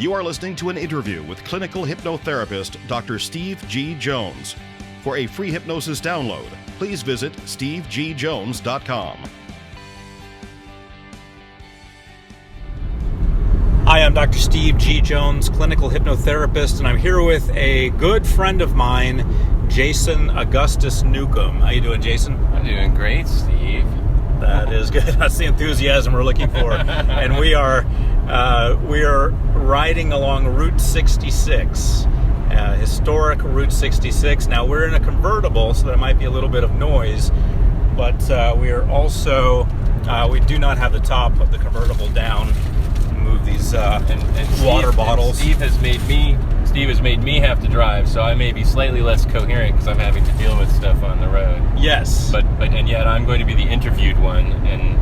You are listening to an interview with clinical hypnotherapist Dr. Steve G. Jones. For a free hypnosis download, please visit stevegjones.com. Hi, I'm Dr. Steve G. Jones, clinical hypnotherapist, and I'm here with a good friend of mine, Jason Augustus Newcomb. How you doing, Jason? I'm doing great, Steve. That is good. That's the enthusiasm we're looking for. And we are riding along Route 66, historic Route 66. Now, we're in a convertible, so there might be a little bit of noise, but we are also, we do not have the top of the convertible down. Move these water bottles. Steve has made me have to drive, so I may be slightly less coherent because I'm having to deal with stuff on the road. Yes, but yet I'm going to be the interviewed one, and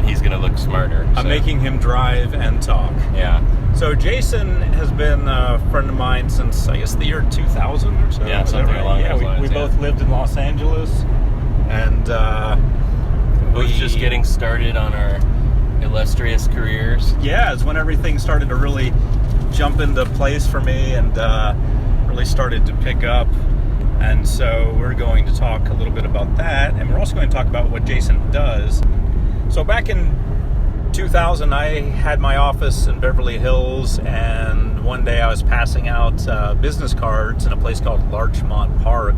he's going to look smarter. I'm making him drive and talk. Yeah. So Jason has been a friend of mine since, I guess, the year 2000 or so. Yeah, something along those lines. We both lived in Los Angeles, and both just getting started on our illustrious careers. Yeah, it's when everything started to really jump into place for me and really started to pick up. And so we're going to talk a little bit about that, and we're also going to talk about what Jason does. So back in 2000, I had my office in Beverly Hills, and one day I was passing out business cards in a place called Larchmont Park,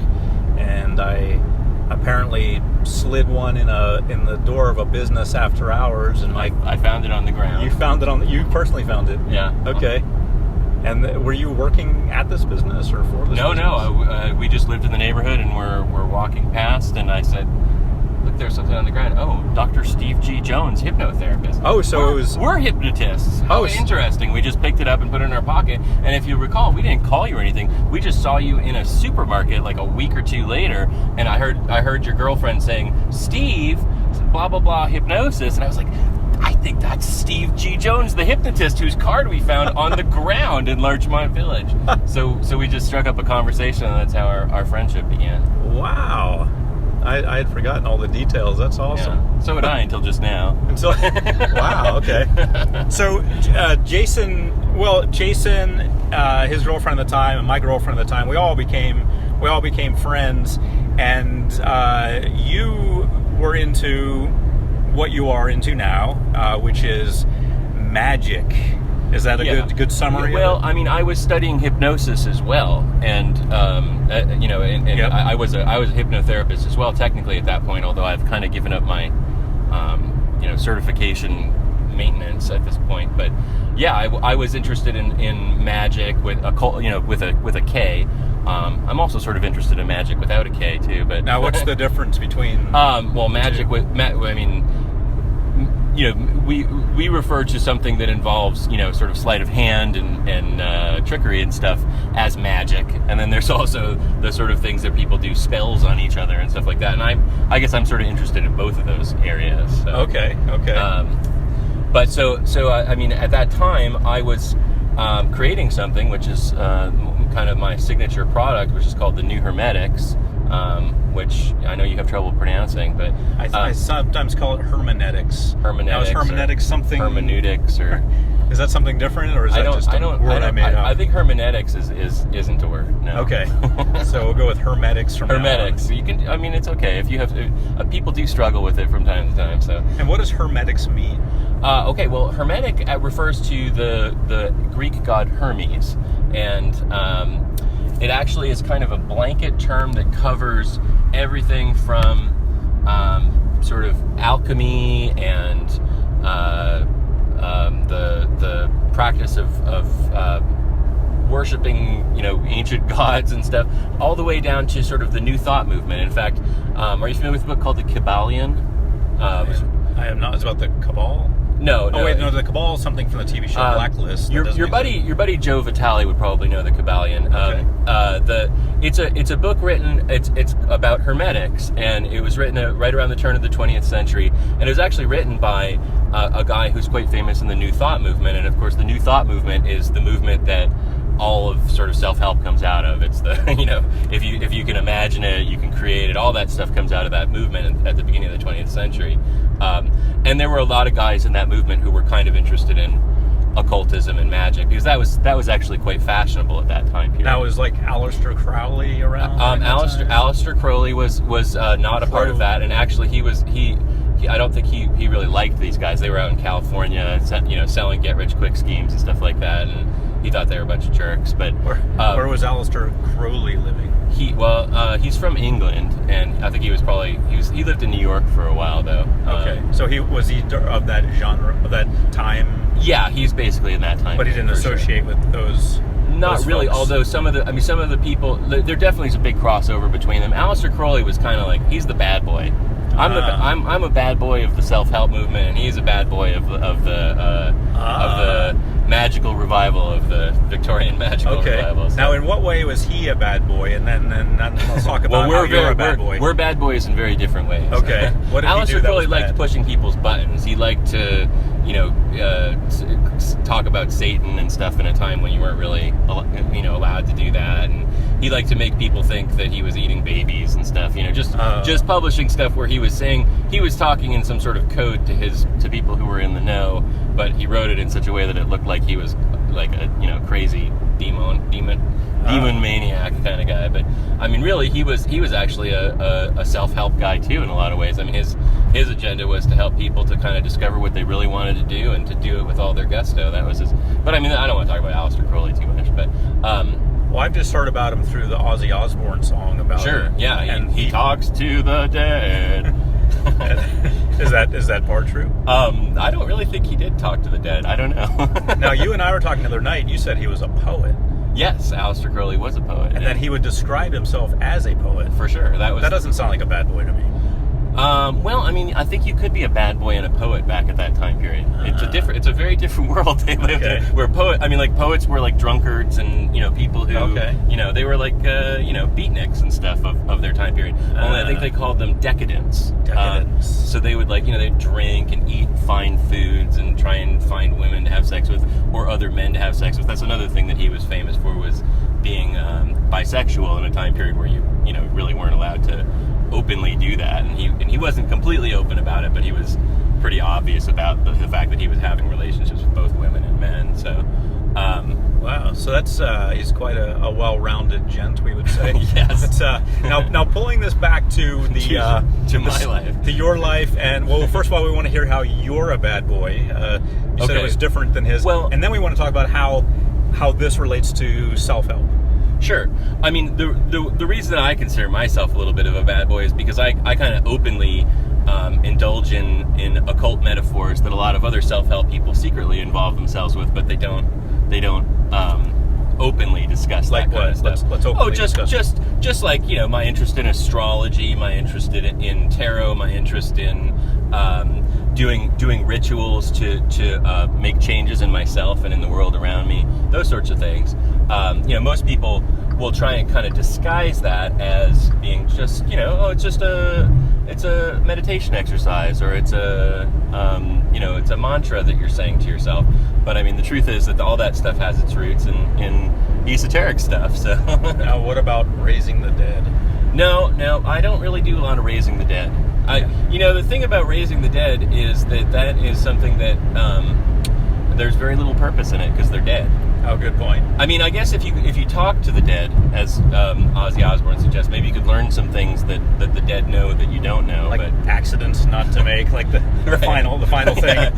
and I apparently slid one in the door of a business after hours, and I found it on the ground. You personally found it? Yeah. Okay. And were you working at this business or for this business? No. We just lived in the neighborhood, and we're walking past, and I said, "Look, there's something on the ground." Oh, Dr. Steve G. Jones, hypnotherapist. Oh, so we're hypnotists. How interesting. We just picked it up and put it in our pocket. And if you recall, we didn't call you or anything. We just saw you in a supermarket like a week or two later, and I heard your girlfriend saying, "Steve, blah blah blah, hypnosis," and I was like, I think that's Steve G. Jones, the hypnotist whose card we found on the ground in Larchmont Village. So we just struck up a conversation, and that's how our friendship began. Wow. I had forgotten all the details. That's awesome. Yeah. So had I until just now. Wow, okay. So Jason, his girlfriend at the time, and my girlfriend at the time, we all became friends, and you were into what you are into now, which is magic. Is that a good summary? Well, I mean, I was studying hypnosis as well, and Yep. I was a hypnotherapist as well, technically at that point. Although I've kind of given up my, certification maintenance at this point. But yeah, I was interested in magic with a K. I'm also sort of interested in magic without a K too. But now, what's the difference between? Magic we refer to something that involves, sort of sleight of hand and trickery and stuff as magic. And then there's also the sort of things that people do spells on each other and stuff like that. And I guess I'm sort of interested in both of those areas. So. Okay. But so at that time I was creating something which is kind of my signature product, which is called the New Hermetics. Which I know you have trouble pronouncing, but I sometimes call it hermeneutics. Now, is hermeneutics something? Hermeneutics, or is that something different, or is that just a word I made up? I think hermeneutics isn't a word. No. Okay, so we'll go with hermetics from hermetics. now on. You can. I mean, it's okay if you have. People do struggle with it from time to time. So. And what does hermetics mean? Okay, well, hermetic refers to the Greek god Hermes, and it actually is kind of a blanket term that covers everything from sort of alchemy and the practice of worshiping, ancient gods and stuff, all the way down to sort of the New Thought movement. In fact, are you familiar with a book called The Kybalion? I am not. It's about the Cabal? No. The Cabal is something from the TV show Blacklist. Your buddy Joe Vitale would probably know the Kybalion. Okay. It's a book written. It's about hermetics, and it was written right around the turn of the 20th century, and it was actually written by a guy who's quite famous in the New Thought movement. And of course, the New Thought movement is the movement that all of sort of self-help comes out of. It's the, if you can imagine it, you can create it. All that stuff comes out of that movement at the beginning of the 20th century. And there were a lot of guys in that movement who were kind of interested in occultism and magic, because that was actually quite fashionable at that time period. That was like Aleister Crowley around. Aleister Crowley was not a part of that, and actually he I don't think he really liked these guys. They were out in California, selling get-rich-quick schemes and stuff like that, and he thought they were a bunch of jerks. But where was Aleister Crowley living? He's from England, and I think he lived in New York for a while though. Okay, so he of that genre, of that time. Yeah, he's basically in that time. But he didn't associate with those. Not really, folks. although some of the people, there definitely is a big crossover between them. Aleister Crowley was kind of like, he's the bad boy. I'm a bad boy of the self-help movement, and he's a bad boy of the magical revival, of the Victorian magical revival. So. Now, in what way was he a bad boy? And then let's talk about how you're a bad boy. We're bad boys in very different ways. Okay. What did he do Aleister that Crowley was liked bad? pushing people's buttons. He liked to, talk about Satan and stuff in a time when you weren't really, allowed to do that. And he liked to make people think that he was eating babies and stuff. Just publishing stuff where he was saying he was talking in some sort of code to people who were in the know, but he wrote it in such a way that it looked like he was like a crazy demon maniac kind of guy. But I mean, really, he was actually a self-help guy too in a lot of ways. I mean, his agenda was to help people to kind of discover what they really wanted to do and to do it with all their gusto. That was his. But I mean, I don't want to talk about Aleister Crowley too much, but. Well, I've just heard about him through the Ozzy Osbourne song about. Sure, it. Yeah, and he talks to the dead. Is that part true? I don't really think he did talk to the dead. I don't know. Now, you and I were talking the other night. You said he was a poet. Yes, Aleister Crowley was a poet. And then he would describe himself as a poet. For sure. That doesn't sound like a bad boy to me. Well, I mean, I think you could be a bad boy and a poet back at that time period. It's a very different world they lived in. Where poets were like drunkards and, people who, they were like, beatniks and stuff of their time period. Only I think they called them decadents. So they would they'd drink and eat fine foods and try and find women to have sex with or other men to have sex with. That's another thing that he was famous for, was being bisexual in a time period where you really weren't allowed to openly do that, and he wasn't completely open about it, but he was pretty obvious about the fact that he was having relationships with both women and men. So wow, so that's he's quite a well-rounded gent, we would say. Yes. But, now pulling this back to my life, to your life, and well, first of all, we want to hear how you're a bad boy. You said it was different than his. Well, and then we want to talk about how this relates to self-help. Sure. I mean, the reason that I consider myself a little bit of a bad boy is because I kind of openly indulge in occult metaphors that a lot of other self-help people secretly involve themselves with, but they don't openly discuss like that kind of stuff. Let's openly discuss. Just like my interest in astrology, my interest in tarot, my interest in doing rituals to make changes in myself and in the world around me, those sorts of things. Most people will try and kind of disguise that as being just, it's a meditation exercise, or it's it's a mantra that you're saying to yourself. But I mean, the truth is that all that stuff has its roots in esoteric stuff. So now, what about raising the dead? No, I don't really do a lot of raising the dead. The thing about raising the dead is that is something that there's very little purpose in it because they're dead. Oh, good point. I mean, I guess if you talk to the dead, as Ozzy Osbourne suggests, maybe you could learn some things that the dead know that you don't know. Like accidents not to make, like the final thing.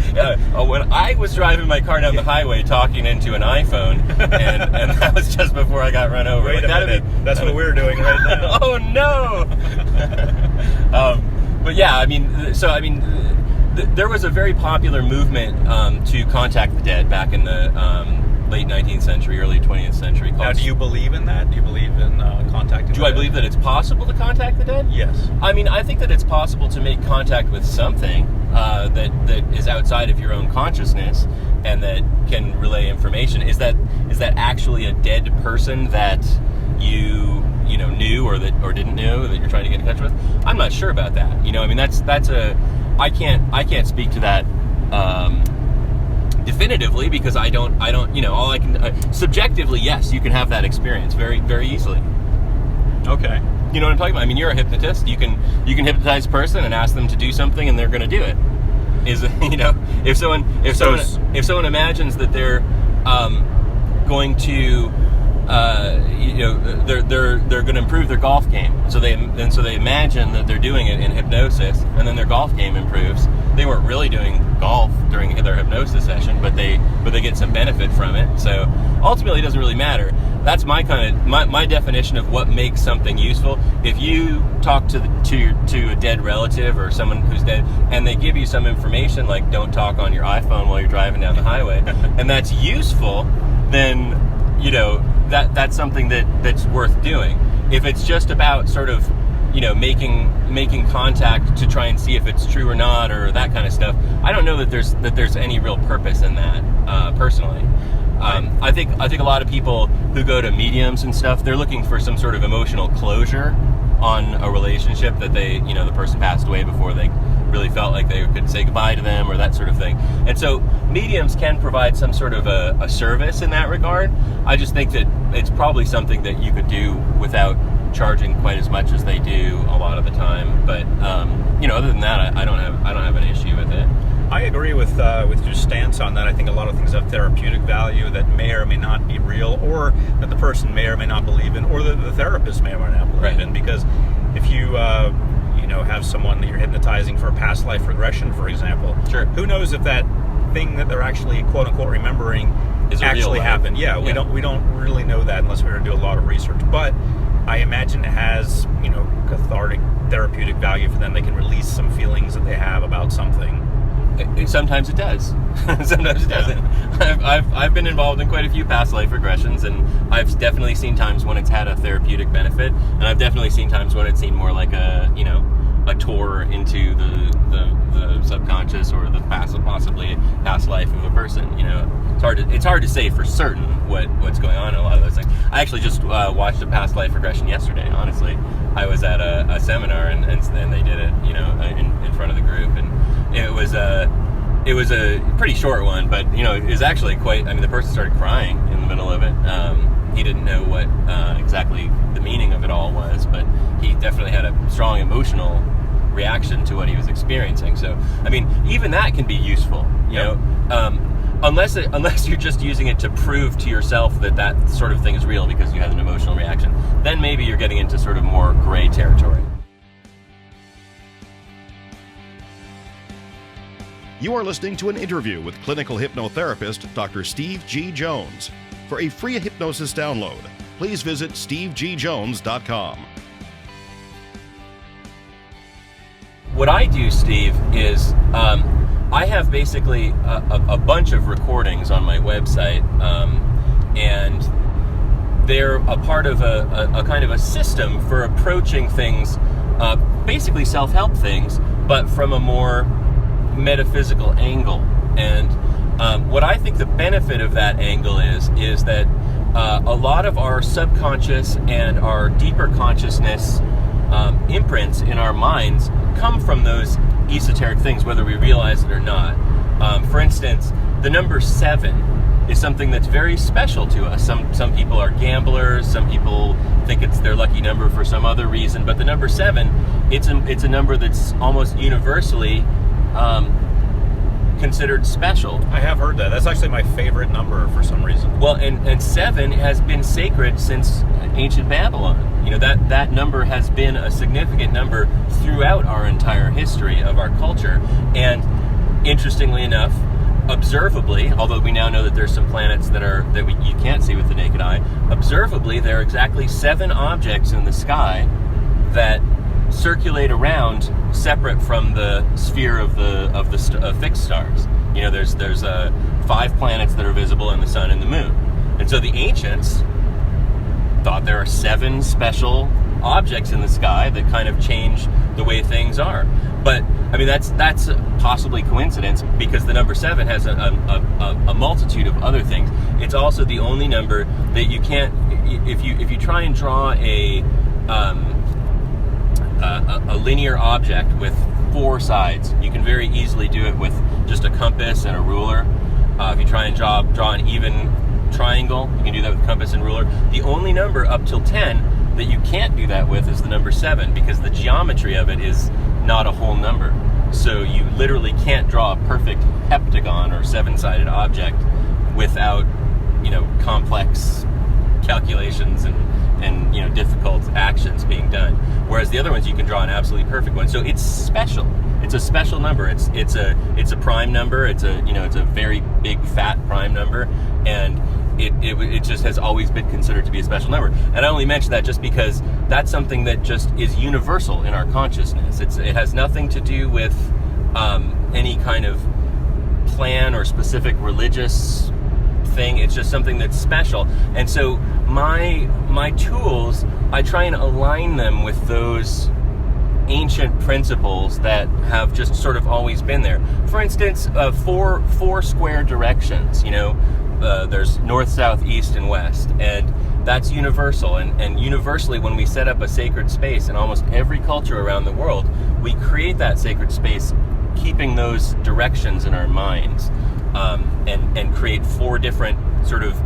When I was driving my car down the highway talking into an iPhone, and that was just before I got run over. Wait a minute. That's what we're doing right now. Oh, no! But yeah, there was a very popular movement to contact the dead back in the late 19th century, early 20th century. Now, do you believe in that? Do you believe in contacting the dead? Do I believe that it's possible to contact the dead? Yes. I mean, I think that it's possible to make contact with something that is outside of your own consciousness and that can relay information. Is that actually a dead person that you knew or didn't know that you're trying to get in touch with? I'm not sure about that. I can't speak to that definitively because I don't all I can subjectively, yes, you can have that experience very, very easily. Okay. You know what I'm talking about? I mean, you're a hypnotist. You can hypnotize a person and ask them to do something and they're going to do it. is, if someone imagines that they're going to they're going to improve their golf game, so they imagine that they're doing it in hypnosis, and then their golf game improves. They weren't really doing golf during their hypnosis session, but they get some benefit from it. So ultimately, it doesn't really matter. That's my definition of what makes something useful. If you talk to a dead relative or someone who's dead, and they give you some information like don't talk on your iPhone while you're driving down the highway, and that's useful, then that's something that's worth doing. If it's just about sort of making contact to try and see if it's true or not, or that kind of stuff, I don't know that there's any real purpose in that, personally. I think a lot of people who go to mediums and stuff, they're looking for some sort of emotional closure on a relationship that the person passed away before they really felt like they could say goodbye to them, or that sort of thing. And so mediums can provide some sort of a service in that regard. I just think that it's probably something that you could do without charging quite as much as they do a lot of the time. But other than that, I don't have an issue with it. I agree with your stance on that. I think a lot of things have therapeutic value that may or may not be real, or that the person may or may not believe in, or that the therapist may or may not believe in. Because if you have someone that you're hypnotizing for a past life regression, for example, sure, who knows if that thing that they're actually quote unquote remembering is actually happened? Yeah, we don't really know that unless we were to do a lot of research. But I imagine it has cathartic, therapeutic value for them. They can release some feelings that they have about something. Sometimes it does. Sometimes it doesn't. I've been involved in quite a few past life regressions, and I've definitely seen times when it's had a therapeutic benefit, and I've definitely seen times when it seemed more like a tour into the subconscious or the possibly past life of a person. It's hard to say for certain what's going on in a lot of those things. I actually just watched a past life regression yesterday. Honestly, I was at a seminar and they did it in front of the group, and it was a pretty short one, but it was actually quite. I mean, the person started crying in the middle of it. He didn't know what exactly the meaning of it all was, but he definitely had a strong emotional reaction to what he was experiencing. So, I mean, even that can be useful, unless you're just using it to prove to yourself that sort of thing is real because you had an emotional reaction. Then maybe you're getting into sort of more gray territory. You are listening to an interview with clinical hypnotherapist Dr. Steve G. Jones. For a free hypnosis download, please visit stevegjones.com. What I do, Steve, is I have basically a bunch of recordings on my website, and they're a part of a kind of a system for approaching things, basically self-help things, but from a more metaphysical angle. And what I think the benefit of that angle is that a lot of our subconscious and our deeper consciousness imprints in our minds come from those esoteric things, whether we realize it or not. For instance, the number 7 is something that's very special to us. Some people are gamblers, some people think it's their lucky number for some other reason, but the number 7, it's a number that's almost universally considered special. I have heard that. That's actually my favorite number for some reason. Well, and 7 has been sacred since ancient Babylon. That number has been a significant number throughout our entire history of our culture. And interestingly enough, observably, although we now know that there's some planets you can't see with the naked eye, observably there are exactly 7 objects in the sky that circulate around separate from the sphere of the fixed stars. There's 5 planets that are visible, and the sun and the moon. And so the ancients thought there are 7 special objects in the sky that kind of change the way things are. But I mean, that's possibly coincidence, because the number 7 has a multitude of other things. It's also the only number that you can't, if you try and draw a linear object with 4 sides, you can very easily do it with just a compass and a ruler. If you try and draw an even triangle, you can do that with compass and ruler. The only number up till 10 that you can't do that with is the number 7, because the geometry of it is not a whole number. So you literally can't draw a perfect heptagon or 7-sided object without, complex calculations and difficult actions being done. Whereas the other ones, you can draw an absolutely perfect one. So it's special. It's a special number. It's a prime number. It's a very big fat prime number, and it just has always been considered to be a special number. And I only mention that just because that's something that just is universal in our consciousness. It has nothing to do with any kind of plan or specific religious thing. It's just something that's special. And so my tools, I try and align them with those ancient principles that have just sort of always been there. For instance, four square directions. There's north, south, east, and west, and that's universal. And universally, when we set up a sacred space in almost every culture around the world, we create that sacred space keeping those directions in our minds, and create 4 different sort of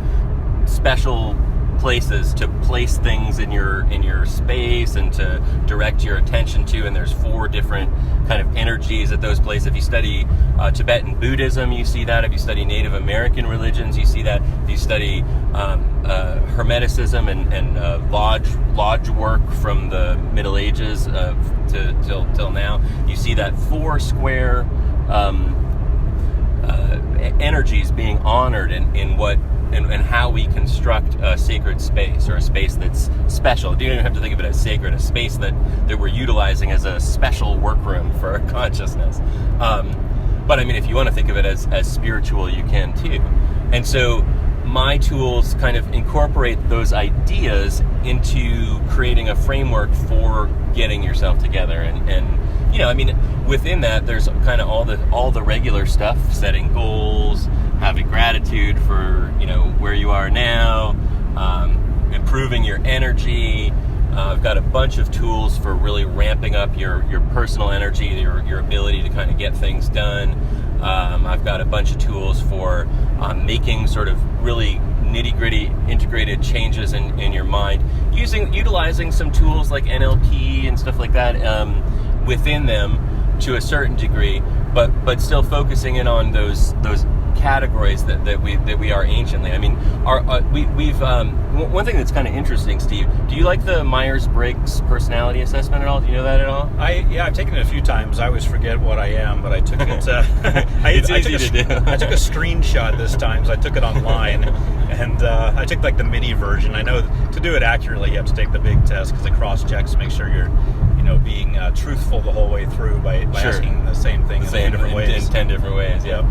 special places to place things in your space and to direct your attention to. And there's 4 different kind of energies at those places. If you study Tibetan Buddhism, you see that. If you study Native American religions, you see that. If you study Hermeticism and lodge work from the Middle Ages till now, you see that 4 square energies being honored in what and how we construct a sacred space, or a space that's special. You don't even have to think of it as sacred, a space that we're utilizing as a special workroom for our consciousness. But I mean, if you want to think of it as spiritual, you can too. And so my tools kind of incorporate those ideas into creating a framework for getting yourself together. And within that, there's kind of all the regular stuff: setting goals, having gratitude for where you are now, improving your energy. I've got a bunch of tools for really ramping up your personal energy, your ability to kind of get things done. I've got a bunch of tools for making sort of really nitty-gritty integrated changes in your mind, utilizing some tools like NLP and stuff like that within them to a certain degree, but still focusing in on those categories that we are anciently. I mean, we've one thing that's kind of interesting, Steve. Do you like the Myers-Briggs personality assessment at all? Do you know that at all? I've taken it a few times. I always forget what I am, but I took it. I took a screenshot this time, so I took it online, and I took like the mini version. I know to do it accurately, you have to take the big test because it cross-checks to make sure you're being truthful the whole way through by Sure. asking the same thing in 10 different ways. In 10 different ways, yeah.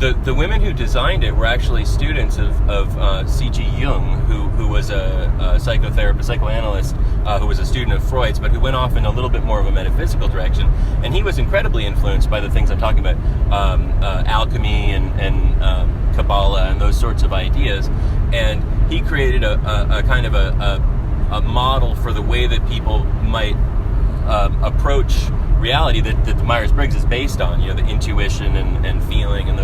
The women who designed it were actually students of C.G. Jung, who was a psychotherapist, psychoanalyst, who was a student of Freud's, but who went off in a little bit more of a metaphysical direction. And he was incredibly influenced by the things I'm talking about, alchemy and Kabbalah and those sorts of ideas. And he created a kind of a model for the way that people might approach reality that the Myers-Briggs is based on, the intuition and feeling and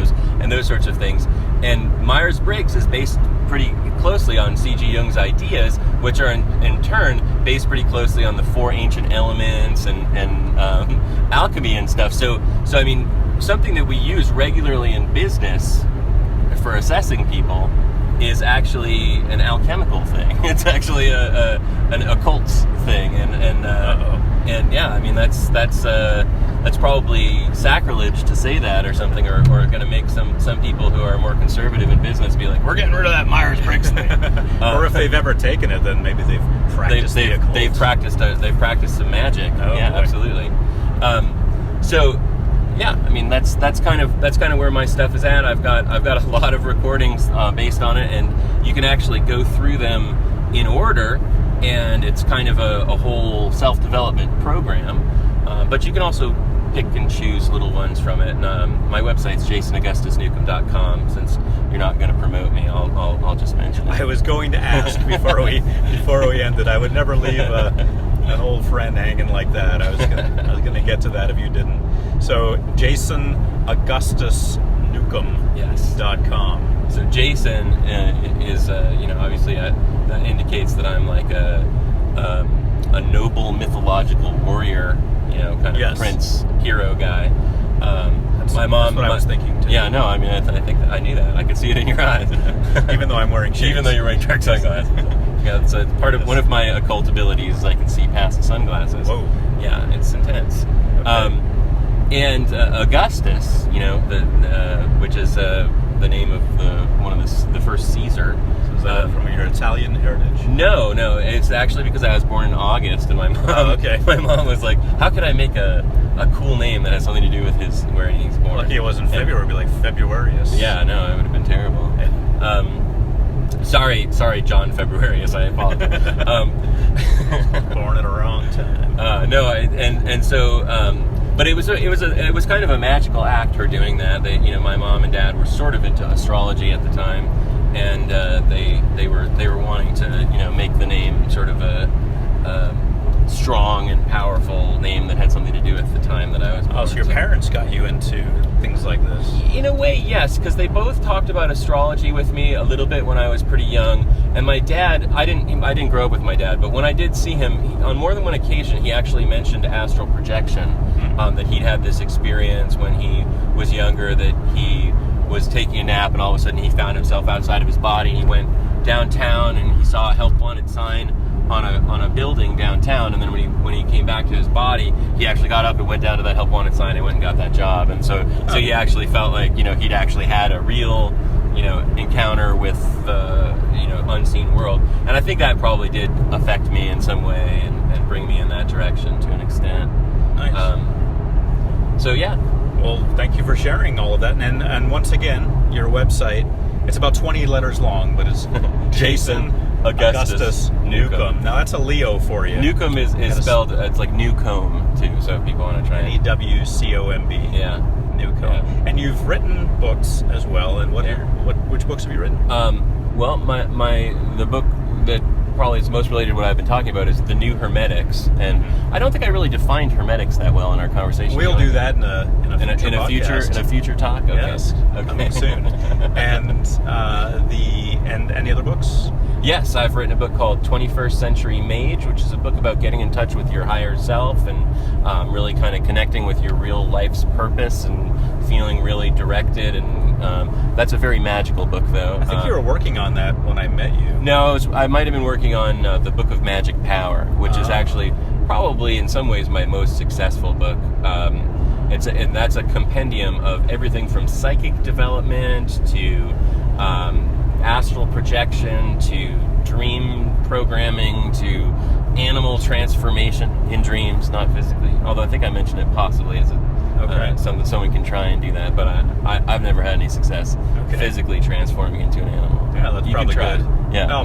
those sorts of things. And Myers-Briggs is based pretty closely on C.G. Jung's ideas, which are in turn based pretty closely on the 4 ancient elements and alchemy and stuff. So I mean, something that we use regularly in business for assessing people is actually an alchemical thing. It's actually an occult thing, and yeah, I mean that's probably sacrilege to say that or something, or going to make some people who are more conservative in business be like, we're getting rid of that Myers-Briggs thing. Or if they've ever taken it, then maybe they've practiced the occult. They've practiced some magic. Oh, yeah, boy. Absolutely. So. Yeah, I mean that's kind of where my stuff is at. I've got a lot of recordings based on it, and you can actually go through them in order, and it's kind of a whole self-development program. But you can also pick and choose little ones from it. And, my website's JasonAugustusNewcomb.com. Since you're not going to promote me, I'll just mention it. I was going to ask before we ended. I would never leave an old friend hanging like that. I was gonna get to that if you didn't. So Jason Augustus Newcomb. Yes. .com. So Jason is obviously that indicates that I'm like a noble mythological warrior kind of Prince hero guy. My mom. That's what I was thinking too. Yeah, no, I mean, I think I knew that. I could see it in your eyes. Even though I'm wearing shades. Even though you're wearing dark sunglasses. Yeah, it's part of one of my occult abilities is I can see past sunglasses. Whoa. Yeah, it's intense. Okay. And Augustus, which is the name of the first Caesar. So is that from your Italian heritage? No, it's actually because I was born in August, and my mom was like, "How could I make a cool name that has something to do with where he's born?" Lucky it wasn't February. It'd be like Februarius. Yeah, no, it would have been terrible. Sorry, John Februarius. I apologize. Born at a wrong time. But it was kind of a magical act, her doing that. My mom and dad were sort of into astrology at the time, and they were wanting to make the name sort of a strong and powerful name that had something to do with the time that I was born. Oh, so your parents got you into things like this? In a way, yes, because they both talked about astrology with me a little bit when I was pretty young. And my dad, I didn't grow up with my dad, but when I did see him, on more than one occasion, he actually mentioned astral projection, that he'd had this experience when he was younger, that he was taking a nap and all of a sudden he found himself outside of his body, and he went downtown and he saw a help wanted sign on a building downtown, and then when he came back to his body, he actually got up and went down to that help wanted sign and went and got that job. And so he actually felt like he'd actually had a real encounter with the unseen world, and I think that probably did affect me in some way and bring me in that direction to an extent. Nice. So yeah. Well, thank you for sharing all of that, and once again, your website, it's about 20 letters long, but it's Jason Augustus Newcomb. Now that's a Leo for you. Newcomb is spelled, it's like Newcomb too, so if people want to try it. Newcomb. Yeah. Newcomb. Yeah. And you've written books as well, and which books have you written? Well, the book that probably is most related to what I've been talking about is The New Hermetics, and I don't think I really defined hermetics that well in our conversation. We'll do that in a future talk. Okay. Yes, okay. Coming soon. And any other books? Yes, I've written a book called 21st Century Mage, which is a book about getting in touch with your higher self and really kind of connecting with your real life's purpose and feeling really directed. And that's a very magical book, though. I think you were working on that when I met you. No, I might have been working on the Book of Magic Power, which is actually probably in some ways my most successful book. And that's a compendium of everything from psychic development to astral projection to dream programming to animal transformation in dreams, not physically. Although I think I mentioned it possibly as something someone can try and do that, but I've never had any success physically transforming into an animal. Yeah, that's probably good. Yeah, no.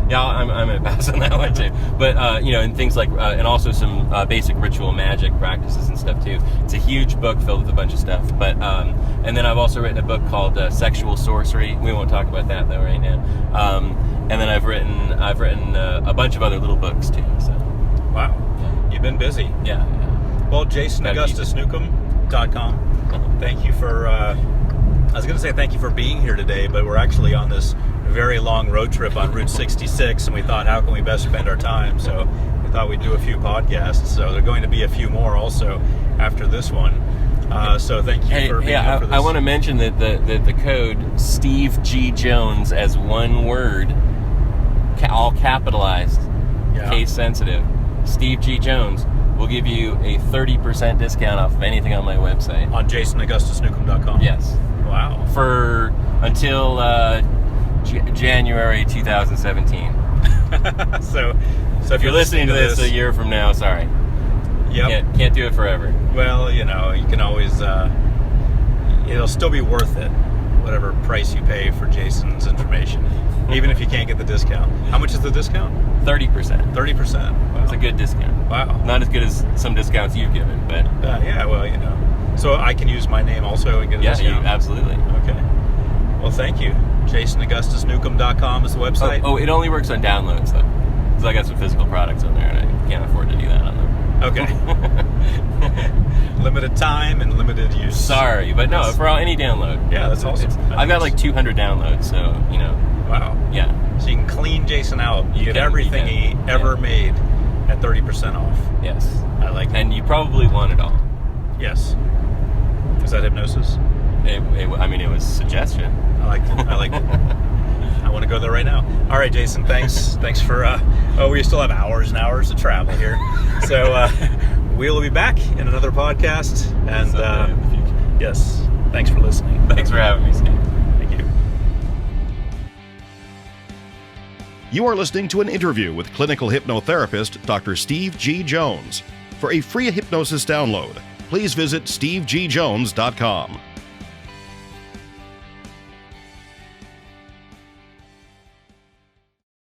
Yeah, I'm gonna pass on that one too. But and things like and also some basic ritual magic practices and stuff too. It's a huge book filled with a bunch of stuff. But and then I've also written a book called Sexual Sorcery. We won't talk about that though right now. And then I've written a bunch of other little books too. So wow, you've been busy. Yeah. Well, JasonAugustusNewcomb.com. Thank you for. I was going to say thank you for being here today, but we're actually on this very long road trip on Route 66, and we thought, how can we best spend our time? So we thought we'd do a few podcasts. So there are going to be a few more also after this one. So thank you for being here for this. I want to mention that the code Steve G. Jones as one word, all capitalized, case sensitive, Steve G. Jones will give you a 30% discount off of anything on my website. On JasonAugustusNewcomb.com? Yes. Wow. For until January 2017. So if you're listening to this a year from now, sorry. Yep. Can't do it forever. Well, you can always, it'll still be worth it, whatever price you pay for Jason's information, even if you can't get the discount. How much is the discount? 30%. 30%. Wow. It's a good discount. Wow. Not as good as some discounts you've given, but... yeah, well, So I can use my name also and get a discount? Yeah, absolutely. Okay. Well, thank you. JasonAugustusNewcomb.com is the website. Oh, it only works on downloads, though. Because I got some physical products on there, and I can't afford to do that on them. Okay. Limited time and limited use. Sorry, but no, for any download. Yeah, that's awesome. I've got like 200 downloads, so, Wow. Yeah. So you can clean Jason out. You get everything he ever made at 30% off. Yes. I like it. And you probably want it all. Yes. Is that hypnosis? It was suggestion. I like it. I like it. I want to go there right now. All right, Jason, thanks. Thanks for, we still have hours and hours to travel here. So we'll be back in another podcast. And in the future. Yes, thanks for listening. Thanks for having me, Steve. Thank you. You are listening to an interview with clinical hypnotherapist Dr. Steve G. Jones. For a free hypnosis download, please visit stevegjones.com.